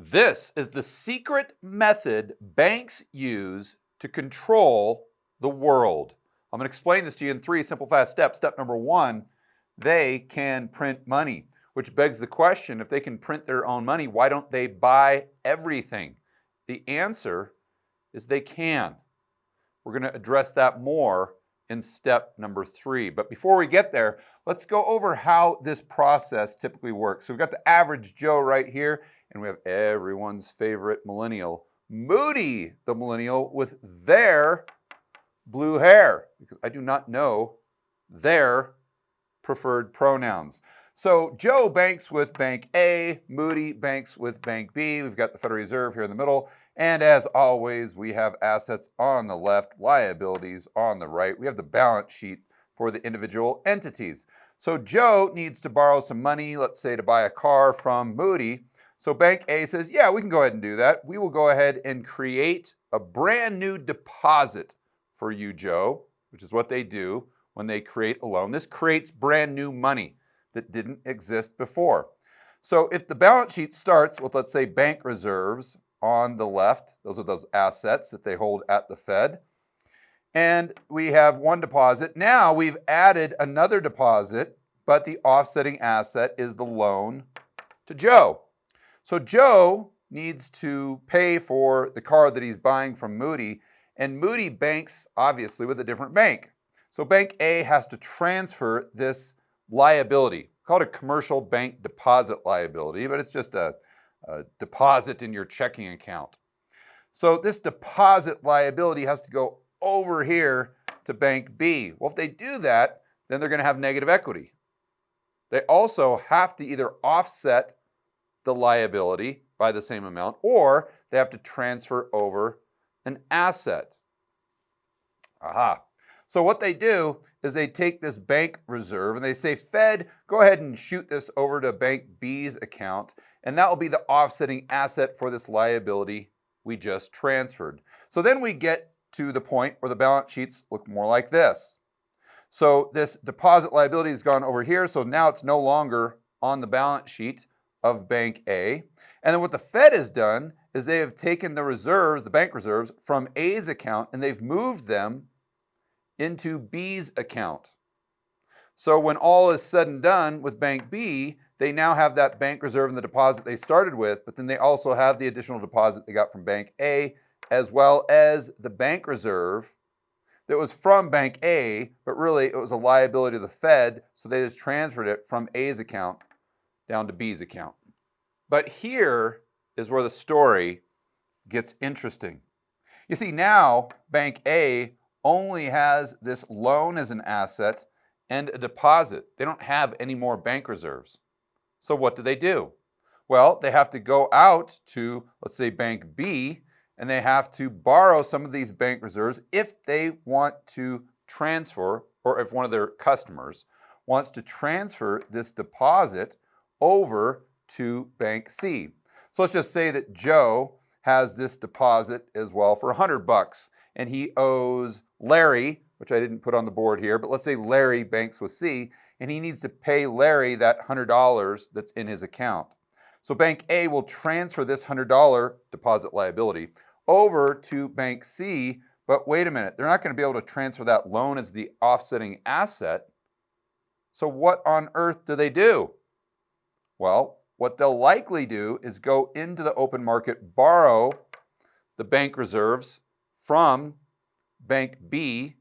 This is the secret method banks use to control the world. I'm going to explain this to you in 3 simple, fast steps. Step number 1, they can print money, which begs the question, if they can print their own money, why don't they buy everything? The answer is they can. We're going to address that more in step number 3. But before we get there, let's go over how this process typically works. So we've got the average Joe right here, and we have everyone's favorite millennial, Moody, the millennial, with their blue hair, because I do not know their preferred pronouns. So Joe banks with Bank A, Moody banks with Bank B. We've got the Federal Reserve here in the middle. And as always, we have assets on the left, liabilities on the right. We have the balance sheet for the individual entities. So Joe needs to borrow some money, let's say to buy a car from Moody. So Bank A says, yeah, we can go ahead and do that. We will go ahead and create a brand new deposit for you, Joe, which is what they do when they create a loan. This creates brand new money that didn't exist before. So if the balance sheet starts with, let's say, bank reserves on the left, those are those assets that they hold at the Fed, and we have one deposit. Now we've added another deposit, but the offsetting asset is the loan to Joe. So Joe needs to pay for the car that he's buying from Moody, and Moody banks, obviously, with a different bank. So Bank A has to transfer this liability, called a commercial bank deposit liability, but it's just a deposit in your checking account. So this deposit liability has to go over here to Bank B. Well, if they do that, then they're going to have negative equity. They also have to either offset the liability by the same amount, or they have to transfer over an asset. Aha. So what they do is they take this bank reserve and they say, Fed, go ahead and shoot this over to Bank B's account, and that will be the offsetting asset for this liability we just transferred. So then we get to the point where the balance sheets look more like this. So this deposit liability has gone over here, so now it's no longer on the balance sheet of Bank A. And then what the Fed has done is they have taken the reserves, the bank reserves, from A's account, and they've moved them into B's account. So when all is said and done with Bank B, they now have that bank reserve and the deposit they started with, but then they also have the additional deposit they got from Bank A, as well as the bank reserve that was from Bank A, but really it was a liability to the Fed, so they just transferred it from A's account down to B's account. But here is where the story gets interesting. You see, now Bank A only has this loan as an asset and a deposit. They don't have any more bank reserves. So what do? Well, they have to go out to, let's say, Bank B, and they have to borrow some of these bank reserves if they want to transfer, or if one of their customers wants to transfer this deposit over to Bank C. So let's just say that Joe has this deposit as well for $100, and he owes Larry, which I didn't put on the board here, but let's say Larry banks with C, and he needs to pay Larry that $100 that's in his account. So Bank A will transfer this $100 deposit liability over to Bank C, but wait a minute, they're not going to be able to transfer that loan as the offsetting asset. So what on earth do? Well, what they'll likely do is go into the open market, borrow the bank reserves from Bank B,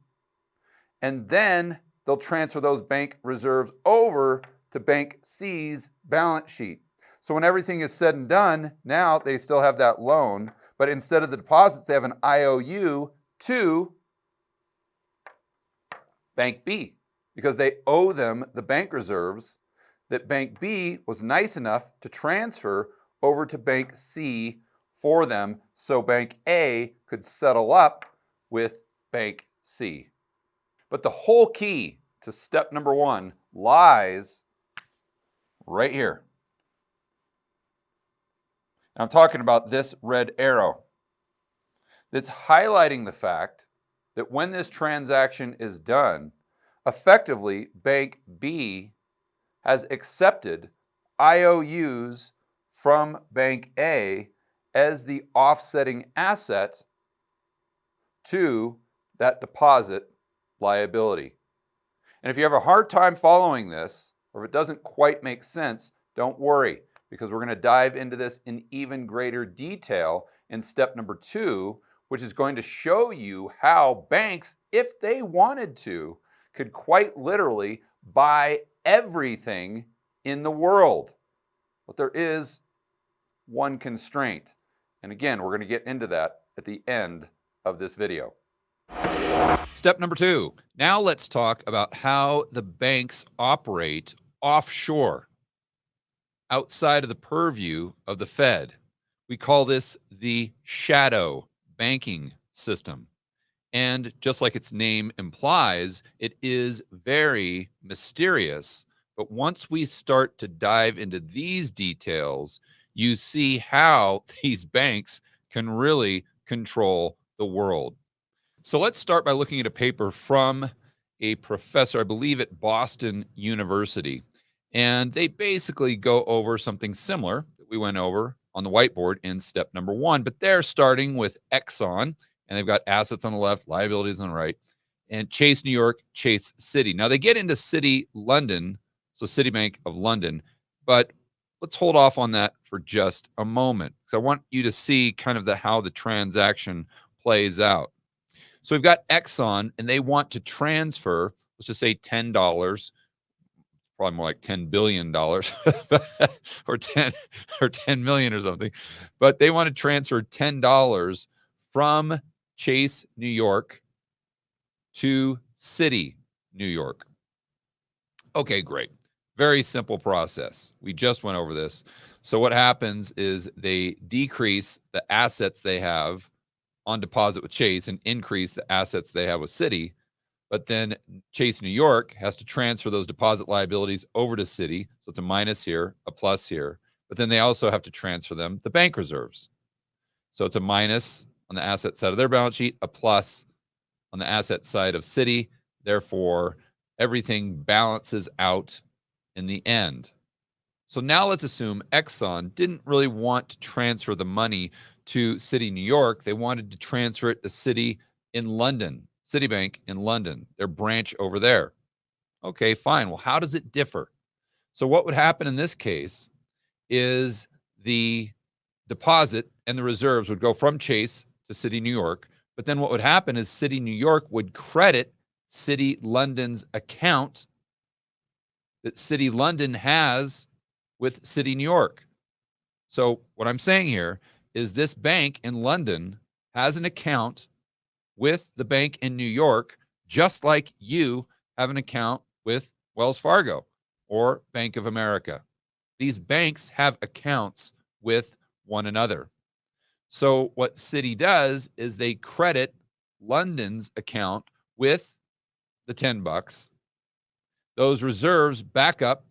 and then they'll transfer those bank reserves over to Bank C's balance sheet. So when everything is said and done, now they still have that loan, but instead of the deposits, they have an IOU to Bank B because they owe them the bank reserves that Bank B was nice enough to transfer over to Bank C for them so Bank A could settle up with Bank C. But the whole key to step number 1 lies right here. And I'm talking about this red arrow. It's highlighting the fact that when this transaction is done, effectively Bank B has accepted IOUs from Bank A as the offsetting asset to that deposit liability. And if you have a hard time following this, or if it doesn't quite make sense, don't worry, because we're going to dive into this in even greater detail in step number 2, which is going to show you how banks, if they wanted to, could quite literally buy everything in the world. But there is one constraint. And again, we're going to get into that at the end of this video. Step number 2. Now let's talk about how the banks operate offshore, outside of the purview of the Fed. We call this the shadow banking system. And just like its name implies, it is very mysterious. But once we start to dive into these details, you see how these banks can really control the world. So let's start by looking at a paper from a professor, I believe at Boston University. And they basically go over something similar that we went over on the whiteboard in step number 1. But they're starting with Exxon, and they've got assets on the left, liabilities on the right, and Chase New York, Chase City. Now they get into City London, so Citibank of London, but let's hold off on that for just a moment, because I want you to see kind of how the transaction plays out. So we've got Exxon, and they want to transfer, let's just say $10, probably more like $10 billion or 10 million or something. But they want to transfer $10 from Chase, New York to Citi, New York. Okay, great. Very simple process. We just went over this. So what happens is they decrease the assets they have on deposit with Chase and increase the assets they have with Citi. But then Chase New York has to transfer those deposit liabilities over to Citi. So it's a minus here, a plus here. But then they also have to transfer them the bank reserves. So it's a minus on the asset side of their balance sheet, a plus on the asset side of Citi. Therefore, everything balances out in the end. So now let's assume Exxon didn't really want to transfer the money to Citi, New York. They wanted to transfer it to Citi in London, Citibank in London, their branch over there. Okay, fine. Well, how does it differ? So what would happen in this case is the deposit and the reserves would go from Chase to Citi, New York. But then what would happen is Citi, New York would credit Citi London's account that Citi London has with Citi, New York. So what I'm saying here is this bank in London has an account with the bank in New York, just like you have an account with Wells Fargo or Bank of America. These banks have accounts with one another. So what Citi does is they credit London's account with the $10. Those reserves back up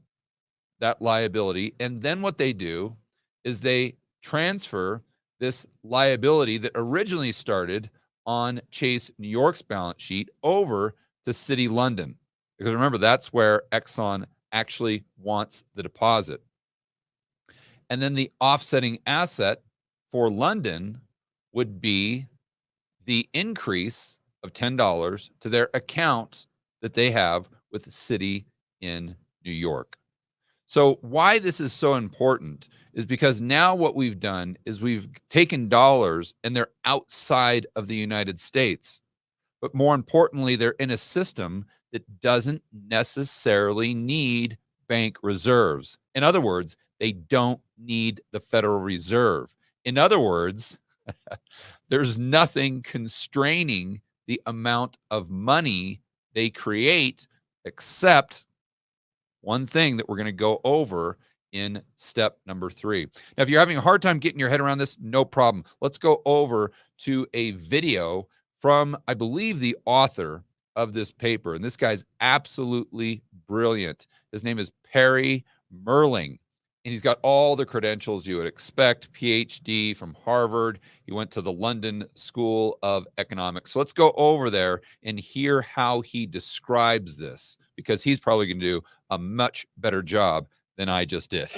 that liability. And then what they do is they transfer this liability that originally started on Chase New York's balance sheet over to Citi London. Because remember, that's where Exxon actually wants the deposit. And then the offsetting asset for London would be the increase of $10 to their account that they have with Citi in New York. So why this is so important is because now what we've done is we've taken dollars and they're outside of the United States. But more importantly, they're in a system that doesn't necessarily need bank reserves. In other words, they don't need the Federal Reserve. In other words, there's nothing constraining the amount of money they create except one thing that we're going to go over in step number 3. Now, if you're having a hard time getting your head around this, no problem. Let's go over to a video from, I believe, the author of this paper. And this guy's absolutely brilliant. His name is Perry Mehrling. And he's got all the credentials you would expect, PhD from Harvard. He went to the London School of Economics. So let's go over there and hear how he describes this, because he's probably going to do a much better job than I just did.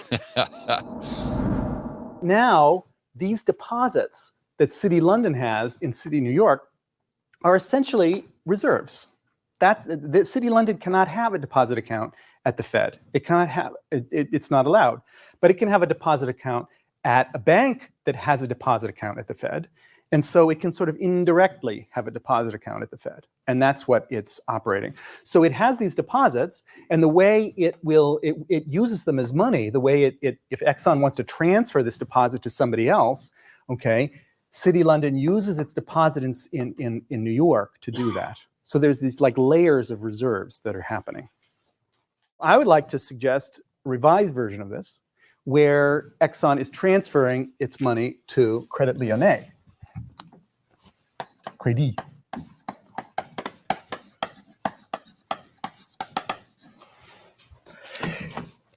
Now, these deposits that City London has in City New York are essentially reserves. The City London cannot have a deposit account at the Fed. It cannot have, it's not allowed. But it can have a deposit account at a bank that has a deposit account at the Fed. And so it can sort of indirectly have a deposit account at the Fed. And that's what it's operating. So it has these deposits, and the way it uses them as money, the way if Exxon wants to transfer this deposit to somebody else, okay, City London uses its deposit in New York to do that. So there's these like layers of reserves that are happening. I would like to suggest a revised version of this, where Exxon is transferring its money to Credit Lyonnais. Crédit.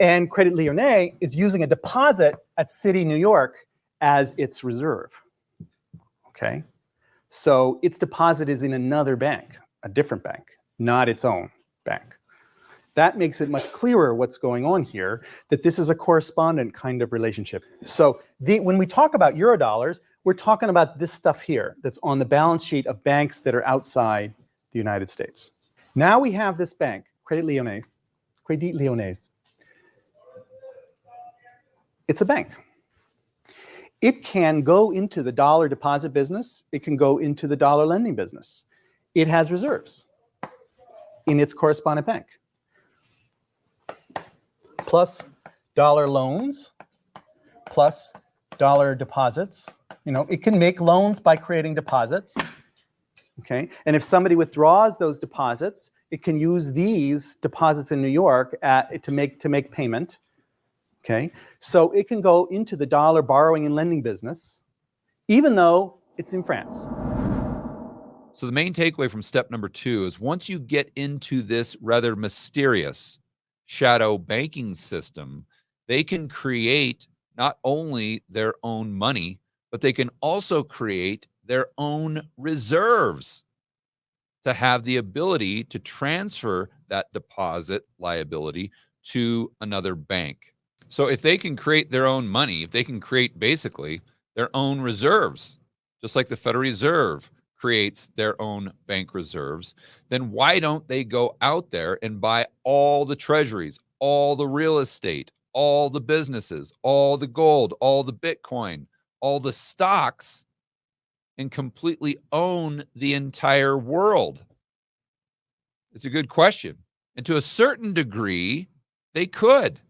And Credit Lyonnais is using a deposit at City New York as its reserve. Okay? So its deposit is in another bank, a different bank, not its own bank. That makes it much clearer what's going on here, that this is a correspondent kind of relationship. So when we talk about Eurodollars, we're talking about this stuff here that's on the balance sheet of banks that are outside the United States. Now we have this bank, Credit Lyonnais. It's a bank. It can go into the dollar deposit business. It can go into the dollar lending business. It has reserves in its correspondent bank. Plus dollar loans, plus dollar deposits. You know, it can make loans by creating deposits. Okay, and if somebody withdraws those deposits, it can use these deposits in New York to make payment. Okay, so it can go into the dollar borrowing and lending business, even though it's in France. So the main takeaway from step number 2 is once you get into this rather mysterious shadow banking system, they can create not only their own money, but they can also create their own reserves to have the ability to transfer that deposit liability to another bank. So if they can create their own money, if they can create basically their own reserves, just like the Federal Reserve creates their own bank reserves, then why don't they go out there and buy all the treasuries, all the real estate, all the businesses, all the gold, all the Bitcoin, all the stocks, and completely own the entire world? It's a good question. And to a certain degree, they could.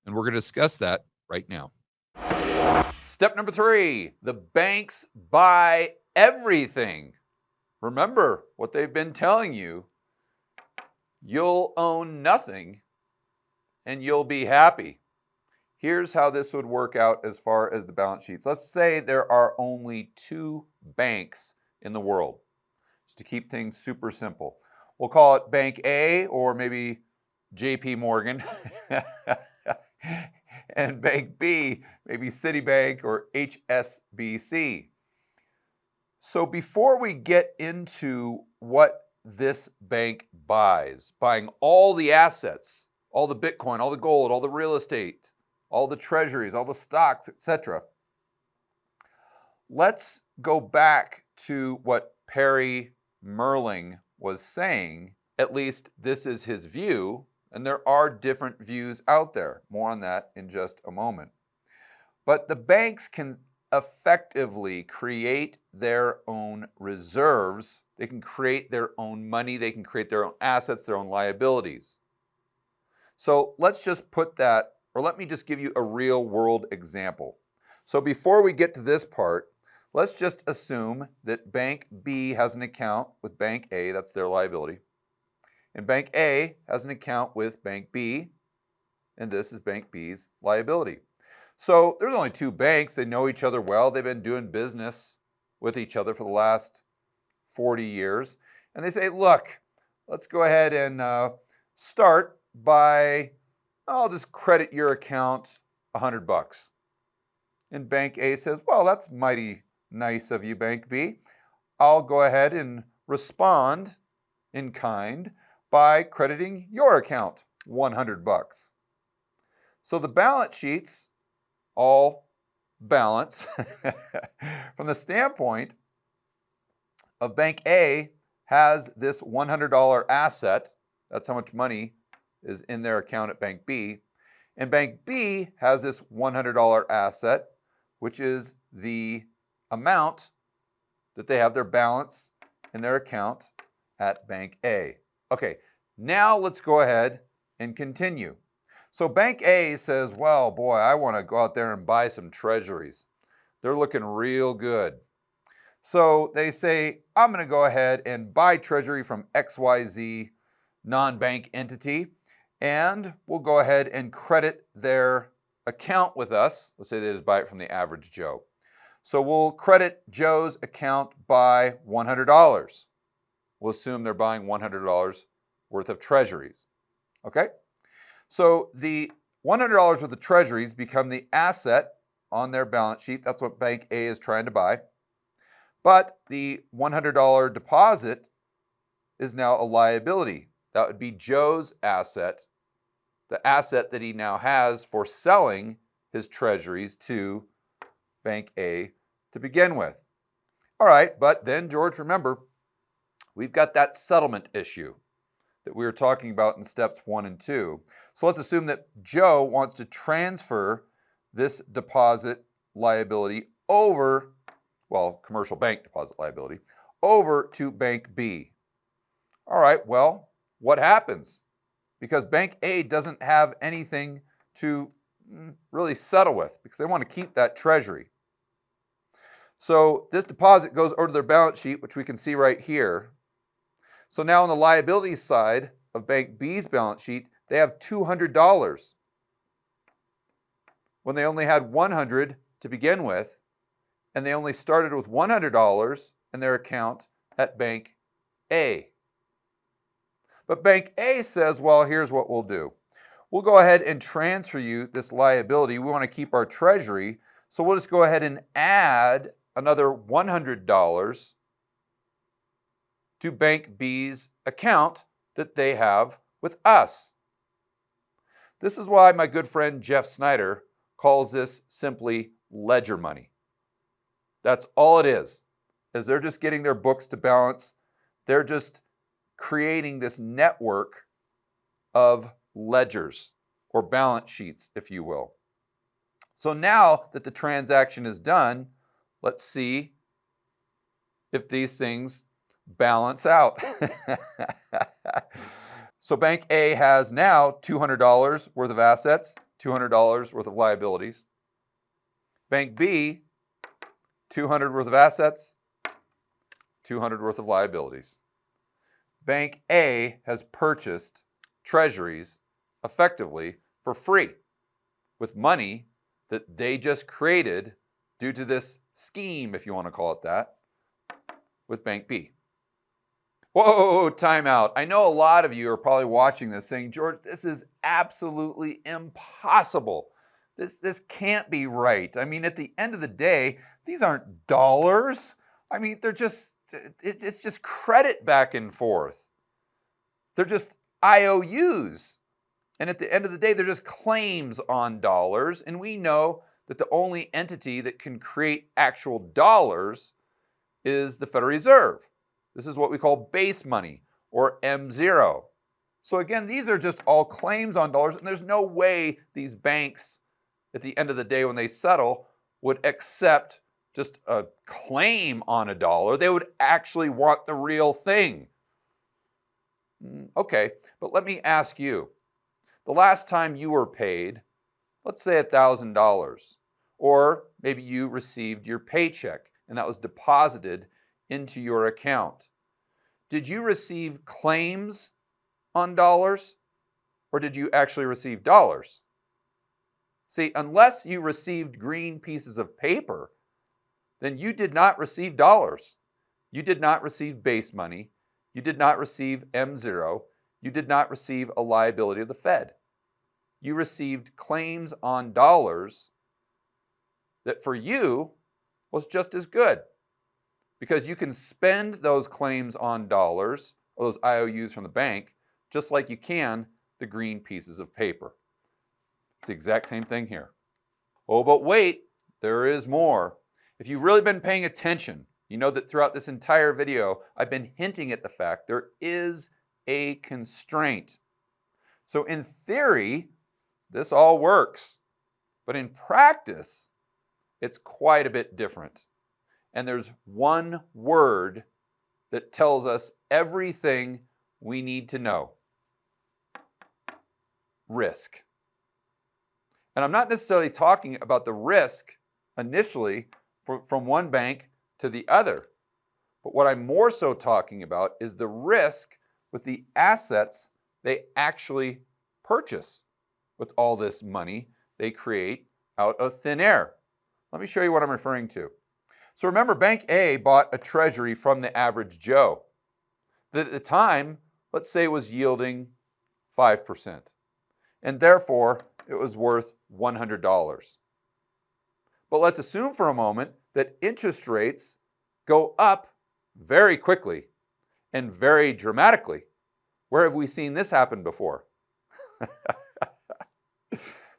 And we're going to discuss that right now. Step number 3, the banks buy everything. Remember what they've been telling you. You'll own nothing and you'll be happy. Here's how this would work out as far as the balance sheets. Let's say there are only 2 banks in the world, just to keep things super simple. We'll call it Bank A, or maybe JP Morgan. And Bank B, maybe Citibank or HSBC. So before we get into what this bank buys, buying all the assets, all the Bitcoin, all the gold, all the real estate, all the treasuries, all the stocks, etc., let's go back to what Perry Mehrling was saying. At least this is his view. And there are different views out there. More on that in just a moment. But the banks can effectively create their own reserves. They can create their own money. They can create their own assets, their own liabilities. So let's just put that, or let me just give you a real world example. So before we get to this part, let's just assume that Bank B has an account with Bank A, that's their liability. And Bank A has an account with Bank B, and this is Bank B's liability. So there's only 2 banks. They know each other well. They've been doing business with each other for the last 40 years. And they say, look, let's go ahead and start by, I'll just credit your account $100. And Bank A says, well, that's mighty nice of you, Bank B. I'll go ahead and respond in kind by crediting your account $100. So the balance sheets all balance, from the standpoint of Bank A has this $100 asset. That's how much money is in their account at Bank B. And Bank B has this $100 asset, which is the amount that they have their balance in their account at Bank A. Okay, now let's go ahead and continue. So Bank A says, well, boy, I want to go out there and buy some treasuries. They're looking real good. So they say, I'm going to go ahead and buy treasury from XYZ non-bank entity, and we'll go ahead and credit their account with us. Let's say they just buy it from the average Joe. So we'll credit Joe's account by $100. We'll assume they're buying $100 worth of treasuries. Okay? So the $100 worth of treasuries become the asset on their balance sheet. That's what Bank A is trying to buy. But the $100 deposit is now a liability. That would be Joe's asset, the asset that he now has for selling his treasuries to Bank A to begin with. All right, but then, George, remember, we've got that settlement issue that we were talking about in steps 1 and 2. So let's assume that Joe wants to transfer this deposit liability over, well, commercial bank deposit liability, over to Bank B. All right, well, what happens? Because Bank A doesn't have anything to really settle with because they want to keep that treasury. So this deposit goes over to their balance sheet, which we can see right here. So now on the liability side of Bank B's balance sheet, they have $200 when they only had $100 to begin with, and they only started with $100 in their account at Bank A. But Bank A says, well, here's what we'll do. We'll go ahead and transfer you this liability. We want to keep our treasury, so we'll just go ahead and add another $100 to Bank B's account that they have with us. This is why my good friend Jeff Snyder calls this simply ledger money. That's all it is they're just getting their books to balance. They're just creating this network of ledgers or balance sheets, if you will. So now that the transaction is done, let's see if these things balance out. So Bank A has now $200 worth of assets, $200 worth of liabilities. Bank B, $200 worth of assets, $200 worth of liabilities. Bank A has purchased treasuries effectively for free with money that they just created due to this scheme, if you want to call it that, with Bank B. Whoa, time out. I know a lot of you are probably watching this saying, George, this is absolutely impossible. This can't be right. I mean, at the end of the day, these aren't dollars. I mean, it's just credit back and forth. They're just IOUs. And at the end of the day, they're just claims on dollars. And we know that the only entity that can create actual dollars is the Federal Reserve. This is what we call base money, or M0. So again, these are just all claims on dollars, and there's no way these banks, at the end of the day when they settle, would accept just a claim on a dollar. They would actually want the real thing. Okay, but let me ask you, the last time you were paid, let's say $1,000, or maybe you received your paycheck and that was deposited into your account. Did you receive claims on dollars, or did you actually receive dollars? See, unless you received green pieces of paper, then you did not receive dollars. You did not receive base money. You did not receive M0. You did not receive a liability of the Fed. You received claims on dollars that for you was just as good, because you can spend those claims on dollars or those IOUs from the bank just like you can the green pieces of paper. It's the exact same thing here. Oh, but wait, there is more. If you've really been paying attention, you know that throughout this entire video, I've been hinting at the fact there is a constraint. So in theory, this all works, but in practice, it's quite a bit different. And there's one word that tells us everything we need to know. Risk. And I'm not necessarily talking about the risk initially from one bank to the other. But what I'm more so talking about is the risk with the assets they actually purchase with all this money they create out of thin air. Let me show you what I'm referring to. So remember, Bank A bought a treasury from the average Joe that at the time, let's say, was yielding 5%. And therefore, it was worth $100. But let's assume for a moment that interest rates go up very quickly and very dramatically. Where have we seen this happen before?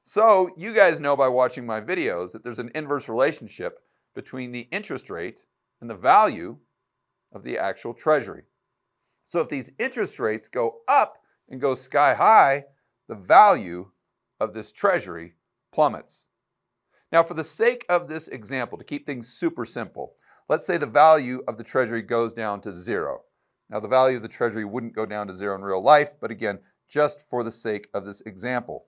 So you guys know by watching my videos that there's an inverse relationship between the interest rate and the value of the actual treasury. So if these interest rates go up and go sky high, the value of this treasury plummets. Now, for the sake of this example, to keep things super simple, let's say the value of the treasury goes down to 0. Now, the value of the treasury wouldn't go down to 0 in real life, but again, just for the sake of this example.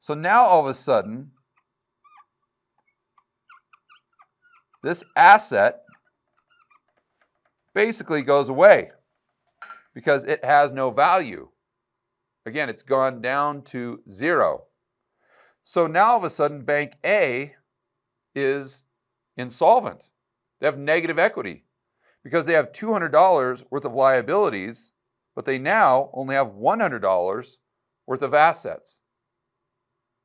So now all of a sudden, this asset basically goes away because it has no value. Again, it's gone down to 0. So now all of a sudden, Bank A is insolvent. They have negative equity because they have $200 worth of liabilities, but they now only have $100 worth of assets.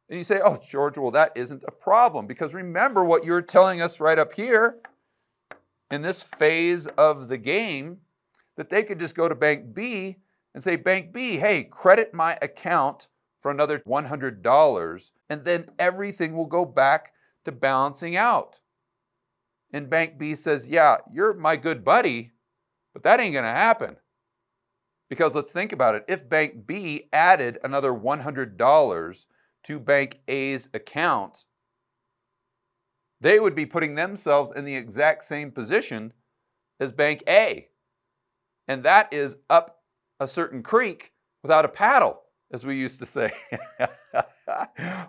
And you say, oh, George, well, that isn't a problem, because remember what you're telling us right up here in this phase of the game, that they could just go to Bank B and say, Bank B, hey, credit my account for another $100, and then everything will go back to balancing out. And Bank B says, yeah, you're my good buddy, but that ain't going to happen. Because let's think about it. If Bank B added another $100 to Bank A's account, they would be putting themselves in the exact same position as Bank A. And that is up a certain creek without a paddle, as we used to say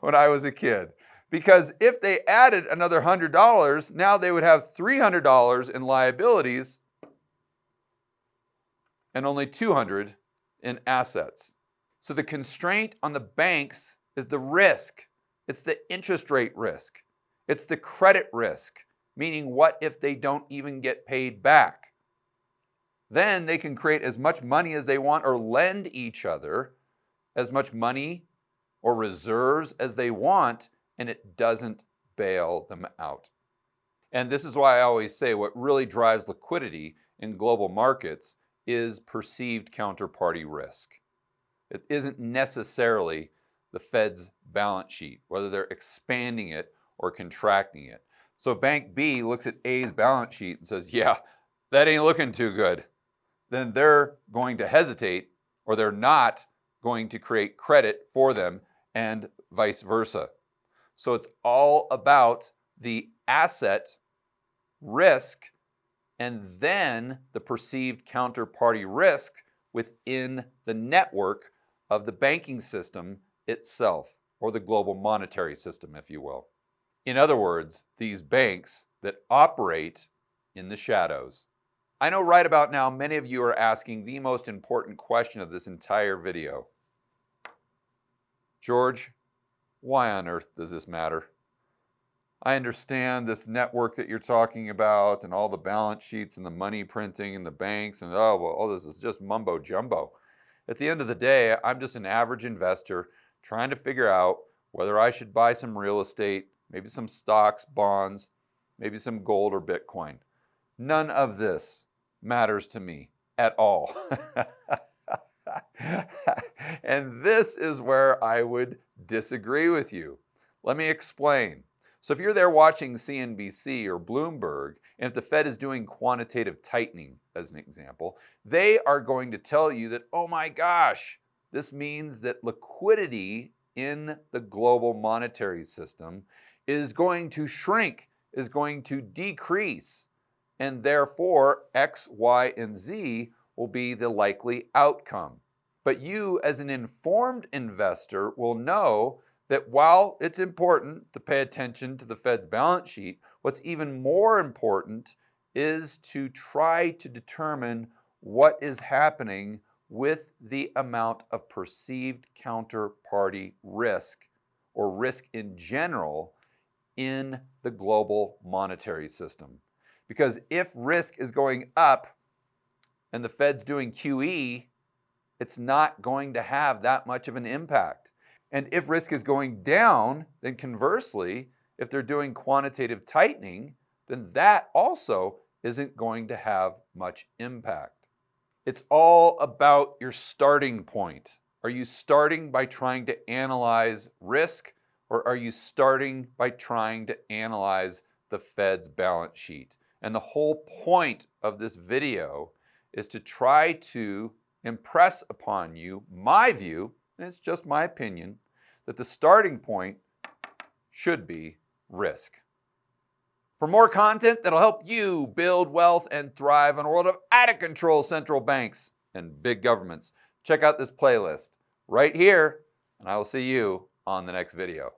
when I was a kid. Because if they added another $100, now they would have $300 in liabilities and only $200 in assets. So the constraint on the banks is the risk. It's the interest rate risk. It's the credit risk, meaning what if they don't even get paid back? Then they can create as much money as they want or lend each other as much money or reserves as they want, and it doesn't bail them out. And this is why I always say what really drives liquidity in global markets is perceived counterparty risk. It isn't necessarily the Fed's balance sheet, whether they're expanding it or contracting it. So Bank B looks at A's balance sheet and says, yeah, that ain't looking too good. Then they're going to hesitate, or they're not going to create credit for them, and vice versa. So it's all about the asset risk and then the perceived counterparty risk within the network of the banking system itself, or the global monetary system, if you will. In other words, these banks that operate in the shadows. I know right about now many of you are asking the most important question of this entire video. George, why on earth does this matter? I understand this network that you're talking about and all the balance sheets and the money printing and the banks and all this is just mumbo jumbo. At the end of the day, I'm just an average investor trying to figure out whether I should buy some real estate, maybe some stocks, bonds, maybe some gold or Bitcoin. None of this matters to me at all. And this is where I would disagree with you. Let me explain. So if you're there watching CNBC or Bloomberg, and if the Fed is doing quantitative tightening, as an example, they are going to tell you that, oh my gosh, this means that liquidity in the global monetary system is going to shrink, is going to decrease, and therefore X, Y, and Z will be the likely outcome. But you, as an informed investor, will know that while it's important to pay attention to the Fed's balance sheet, what's even more important is to try to determine what is happening with the amount of perceived counterparty risk, or risk in general, in the global monetary system. Because if risk is going up and the Fed's doing QE, it's not going to have that much of an impact. And if risk is going down, then conversely, if they're doing quantitative tightening, then that also isn't going to have much impact. It's all about your starting point. Are you starting by trying to analyze risk, or are you starting by trying to analyze the Fed's balance sheet? And the whole point of this video is to try to impress upon you my view, and it's just my opinion, that the starting point should be risk. For more content that'll help you build wealth and thrive in a world of out-of-control central banks and big governments, check out this playlist right here, and I will see you on the next video.